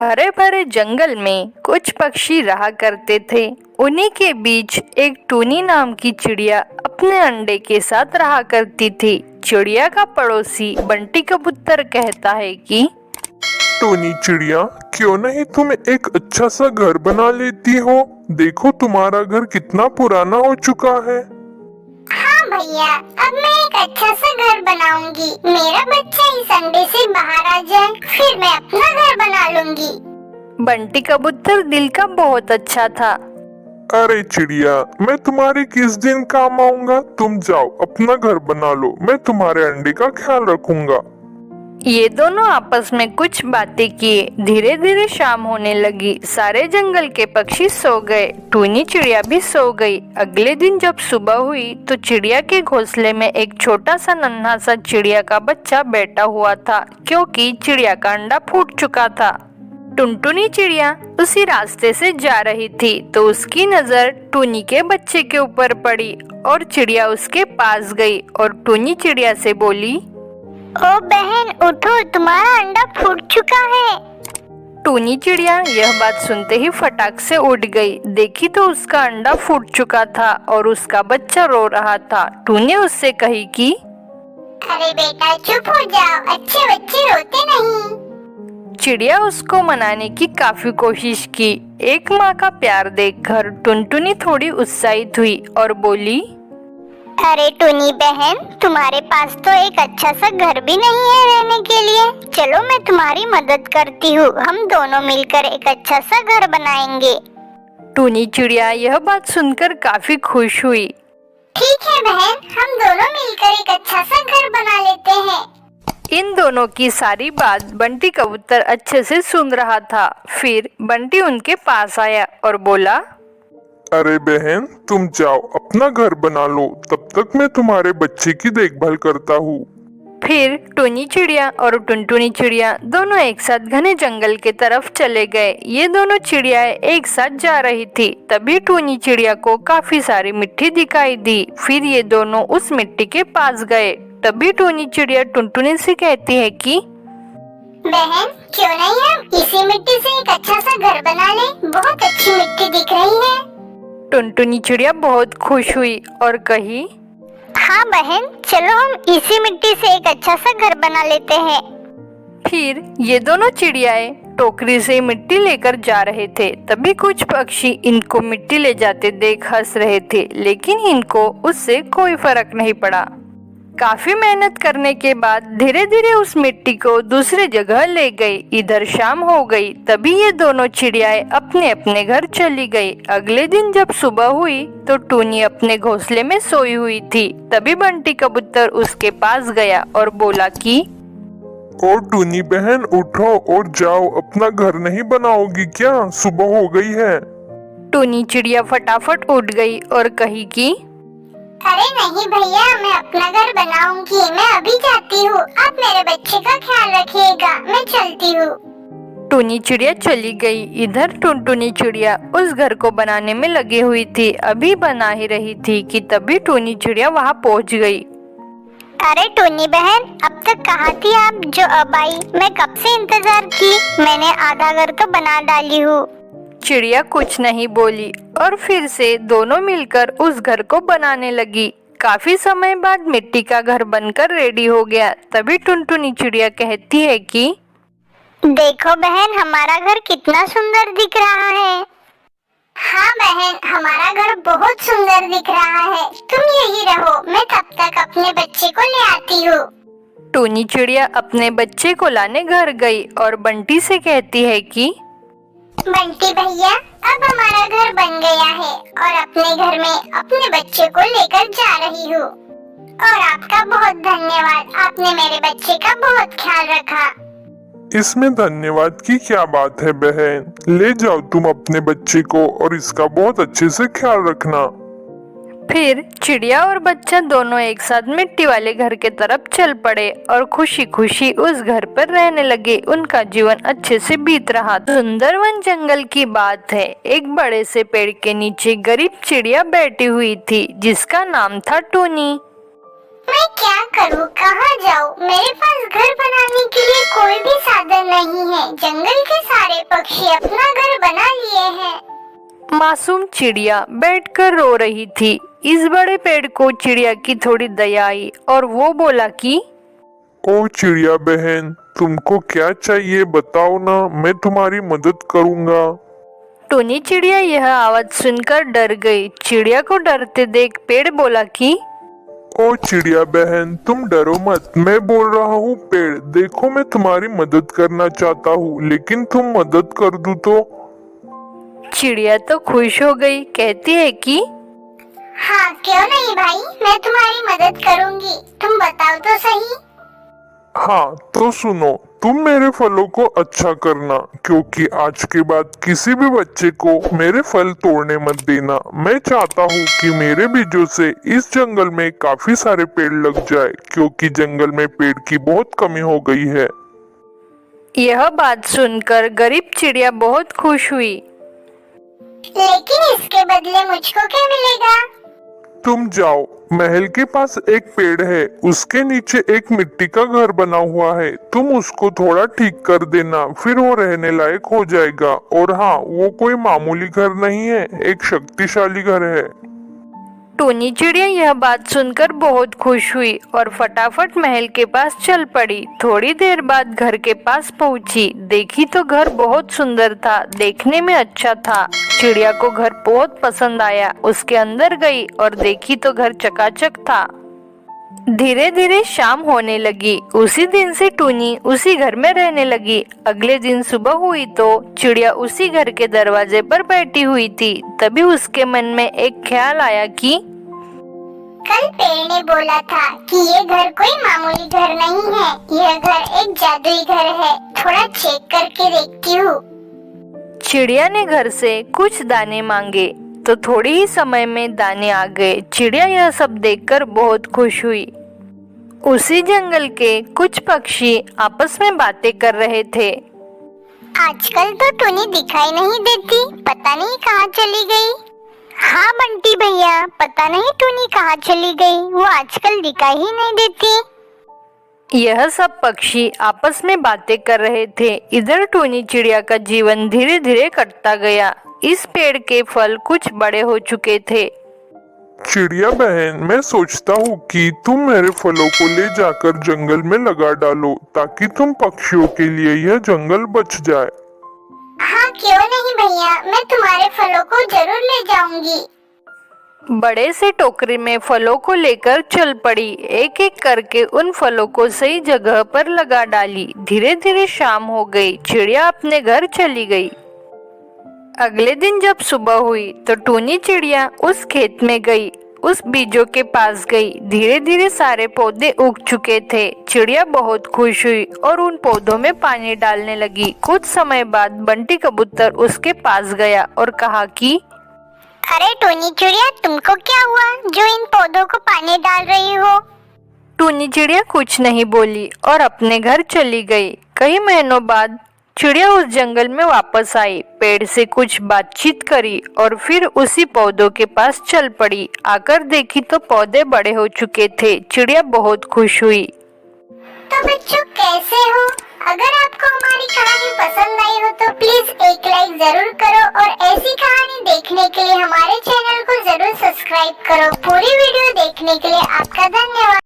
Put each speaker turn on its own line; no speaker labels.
हरे भरे जंगल में कुछ पक्षी रहा करते थे। उन्हीं के बीच एक टूनी नाम की चिड़िया अपने अंडे के साथ रहा करती थी। चिड़िया का पड़ोसी बंटी कबूतर कहता है कि
टोनी चिड़िया, क्यों नहीं तुम एक अच्छा सा घर बना लेती हो? देखो तुम्हारा घर कितना पुराना हो चुका है।
हाँ भैया, अब मैं एक अच्छा सा घर बनाऊंगी। मेरा बच्चा इस अंडे से बाहर आ जाए, फिर मैं अपना घर बना लूंगी।
बंटी कबूतर दिल का बहुत अच्छा था।
अरे चिड़िया, मैं तुम्हारे किस दिन काम आऊंगा? तुम जाओ अपना घर बना लो, मैं तुम्हारे अंडे का ख्याल रखूंगा।
ये दोनों आपस में कुछ बातें किए। धीरे धीरे शाम होने लगी। सारे जंगल के पक्षी सो गए। टूनी चिड़िया भी सो गई। अगले दिन जब सुबह हुई तो चिड़िया के घोंसले में एक छोटा सा नन्हा सा चिड़िया का बच्चा बैठा हुआ था, क्योंकि चिड़िया का अंडा फूट चुका था। टुनटुनी चिड़िया उसी रास्ते से जा रही थी तो उसकी नजर टूनी के बच्चे के ऊपर पड़ी और चिड़िया उसके पास गई और टूनी चिड़िया से बोली,
ओ बहन उठो, तुम्हारा अंडा फूट चुका है।
टूनी चिड़िया यह बात सुनते ही फटाक से उड़ गई। देखी तो उसका अंडा फूट चुका था और उसका बच्चा रो रहा था। टूनी उससे कही कि
अरे बेटा चुप हो जाओ, अच्छे बच्चे रोते नहीं।
चिड़िया उसको मनाने की काफी कोशिश की। एक माँ का प्यार देखकर टुनटुनी थोड़ी उत्साहित हुई और बोली,
अरे टूनी बहन, तुम्हारे पास तो एक अच्छा सा घर भी नहीं है रहने के लिए। चलो मैं तुम्हारी मदद करती हूँ, हम दोनों मिलकर एक अच्छा सा घर बनाएंगे।
टूनी चिड़िया यह बात सुनकर काफी खुश हुई।
ठीक है बहन, हम दोनों मिलकर एक अच्छा सा घर बना लेते हैं।
इन दोनों की सारी बात बंटी कबूतर अच्छे से सुन रहा था। फिर बंटी उनके पास आया और बोला,
अरे बहन, तुम जाओ अपना घर बना लो, तब तक मैं तुम्हारे बच्चे की देखभाल करता हूँ।
फिर टूनी चिड़िया और टुनटुनी चिड़िया दोनों एक साथ घने जंगल के तरफ चले गए। ये दोनों चिड़ियाएं एक साथ जा रही थी। तभी टूनी चिड़िया को काफी सारी मिट्टी दिखाई दी। फिर ये दोनों उस मिट्टी के पास गए। तभी टूनी चिड़िया टुनटुनी से कहती है कि
बहन, क्यों नहीं हम इसी मिट्टी से एक अच्छा सा घर बना लें? बहुत अच्छी मिट्टी दिख रही है।
टुनटुनी चिड़िया बहुत खुश हुई और कही,
हाँ बहन, चलो हम इसी मिट्टी से एक अच्छा सा घर बना लेते हैं।
फिर ये दोनों चिड़ियाएं टोकरी से मिट्टी लेकर जा रहे थे। तभी कुछ पक्षी इनको मिट्टी ले जाते देख हंस रहे थे, लेकिन इनको उससे कोई फर्क नहीं पड़ा। काफी मेहनत करने के बाद धीरे धीरे उस मिट्टी को दूसरे जगह ले गई। इधर शाम हो गई। तभी ये दोनों चिड़ियाएं अपने अपने घर चली गई। अगले दिन जब सुबह हुई तो टूनी अपने घोंसले में सोई हुई थी। तभी बंटी कबूतर उसके पास गया और बोला कि
और टूनी बहन उठो और जाओ, अपना घर नहीं बनाओगी क्या? सुबह हो गई है।
टूनी चिड़िया फटाफट उठ गई और कही कि
अरे नहीं भैया, मैं अपना घर बनाऊंगी। मैं अभी जाती हूँ, आप मेरे बच्चे का ख्याल रखिएगा। मैं चलती हूँ।
टूनी चिड़िया चली गई। इधर टुनटुनी चिड़िया उस घर को बनाने में लगी हुई थी। अभी बना ही रही थी कि तभी टूनी चिड़िया वहाँ पहुँच गई।
अरे टूनी बहन, अब तक कहाँ थी आप जो अब आई? मैं कब से इंतजार की। मैंने आधा घर तो बना डाली हूँ।
चिड़िया कुछ नहीं बोली और फिर से दोनों मिलकर उस घर को बनाने लगी। काफी समय बाद मिट्टी का घर बनकर रेडी हो गया। तभी टुनटुनी चिड़िया कहती है कि
देखो बहन, हमारा घर कितना सुंदर दिख रहा है। हाँ बहन, हमारा घर बहुत सुंदर दिख रहा है। तुम यही रहो, मैं तब तक अपने बच्चे को ले आती हूँ।
टूनी चिड़िया अपने बच्चे को लाने घर गई और बंटी से कहती है कि
बंटी भैया, अब हमारा घर बन गया है और अपने घर में अपने बच्चे को लेकर जा रही हूँ। और आपका बहुत धन्यवाद, आपने मेरे बच्चे का बहुत ख्याल रखा।
इसमें धन्यवाद की क्या बात है बहन? ले जाओ तुम अपने बच्चे को और इसका बहुत अच्छे से ख्याल रखना।
फिर चिड़िया और बच्चा दोनों एक साथ मिट्टी वाले घर के तरफ चल पड़े और खुशी खुशी उस घर पर रहने लगे। उनका जीवन अच्छे से बीत रहा। सुंदरवन जंगल की बात है। एक बड़े से पेड़ के नीचे गरीब चिड़िया बैठी हुई थी, जिसका नाम था टूनी।
मैं क्या करूँ, कहाँ जाऊँ? मेरे पास घर बनाने के लिए कोई भी साधन नहीं है। जंगल के सारे पक्षी अपना घर बना लिए हैं।
मासूम चिड़िया बैठकर रो रही थी। इस बड़े पेड़ को चिड़िया की थोड़ी दया आई और वो बोला कि
ओ चिड़िया बहन, तुमको क्या चाहिए बताओ ना, मैं तुम्हारी मदद करूँगा।
टूनी चिड़िया यह आवाज सुनकर डर गई। चिड़िया को डरते देख पेड़ बोला कि
ओ चिड़िया बहन, तुम डरो मत, मैं बोल रहा हूँ पेड़, देखो मैं तुम्हारी मदद करना चाहता हूँ, लेकिन तुम मदद कर दो तो।
चिड़िया तो खुश हो गई, कहती है कि
हाँ क्यों नहीं भाई, मैं तुम्हारी मदद करूँगी। तुम बताओ तो सही।
हाँ तो सुनो, तुम मेरे फलों को अच्छा करना, क्योंकि आज के बाद किसी भी बच्चे को मेरे फल तोड़ने मत देना। मैं चाहता हूँ कि मेरे बीजों से इस जंगल में काफी सारे पेड़ लग जाए, क्योंकि जंगल में पेड़ की बहुत कमी हो गई है।
यह बात सुनकर गरीब चिड़िया बहुत खुश हुई।
लेकिन इसके बदले मुझको क्या मिलेगा?
तुम जाओ, महल के पास एक पेड़ है, उसके नीचे एक मिट्टी का घर बना हुआ है, तुम उसको थोड़ा ठीक कर देना, फिर वो रहने लायक हो जाएगा। और हाँ, वो कोई मामूली घर नहीं है, एक शक्तिशाली घर है।
टूनी चिड़िया यह बात सुनकर बहुत खुश हुई और फटाफट महल के पास चल पड़ी। थोड़ी देर बाद घर के पास पहुंची, देखी तो घर बहुत सुंदर था, देखने में अच्छा था। चिड़िया को घर बहुत पसंद आया। उसके अंदर गई और देखी तो घर चकाचक था। धीरे धीरे शाम होने लगी। उसी दिन से टूनी उसी घर में रहने लगी। अगले दिन सुबह हुई तो चिड़िया उसी घर के दरवाजे पर बैठी हुई थी। तभी उसके मन में एक ख्याल आया कि
कल पेड़ ने बोला था कि ये घर कोई मामूली घर नहीं है, यह घर एक जादुई घर है। थोड़ा चेक करके देखती हूँ।
चिड़िया ने घर से कुछ दाने मांगे तो थोड़ी ही समय में दाने आ गए। चिड़िया यह सब देखकर बहुत खुश हुई। उसी जंगल के कुछ पक्षी आपस में बातें कर रहे थे।
आजकल तो टूनी दिखाई नहीं देती, पता नहीं कहाँ चली गई। हाँ बंटी भैया, पता नहीं टूनी कहाँ चली गई, वो आजकल दिखाई ही नहीं देती।
यह सब पक्षी आपस में बातें कर रहे थे। इधर टूनी चिड़िया का जीवन धीरे धीरे कटता गया। इस पेड़ के फल कुछ बड़े हो चुके थे।
चिड़िया बहन, मैं सोचता हूँ कि तुम मेरे फलों को ले जाकर जंगल में लगा डालो, ताकि तुम पक्षियों के लिए यह जंगल बच जाए।
हाँ क्यों नहीं भैया, मैं तुम्हारे फलों को जरूर ले जाऊंगी।
बड़े से टोकरी में फलों को लेकर चल पड़ी। एक एक करके उन फलों को सही जगह पर लगा डाली। धीरे धीरे शाम हो गई। चिड़िया अपने घर चली गई। अगले दिन जब सुबह हुई तो टूनी चिड़िया उस खेत में गई, उस बीजों के पास गई। धीरे धीरे सारे पौधे उग चुके थे। चिड़िया बहुत खुश हुई और उन पौधों में पानी डालने लगी। कुछ समय बाद बंटी कबूतर उसके पास गया और कहा कि
अरे टूनी चिड़िया, तुमको क्या हुआ जो इन पौधों को पानी डाल रही हो?
टूनी चिड़िया कुछ नहीं बोली और अपने घर चली गई। कई महीनों बाद चिड़िया उस जंगल में वापस आई, पेड़ से कुछ बातचीत करी और फिर उसी पौधों के पास चल पड़ी। आकर देखी तो पौधे बड़े हो चुके थे। चिड़िया बहुत खुश हुई।
तो बच्चों कैसे हो? अगर आपको हमारी कहानी पसंद आई हो तो प्लीज एक लाइक जरूर करो और ऐसी कहानी देखने के लिए हमारे चैनल को जरूर सब्सक्राइब करो। पूरी वीडियो देखने के लिए आपका धन्यवाद।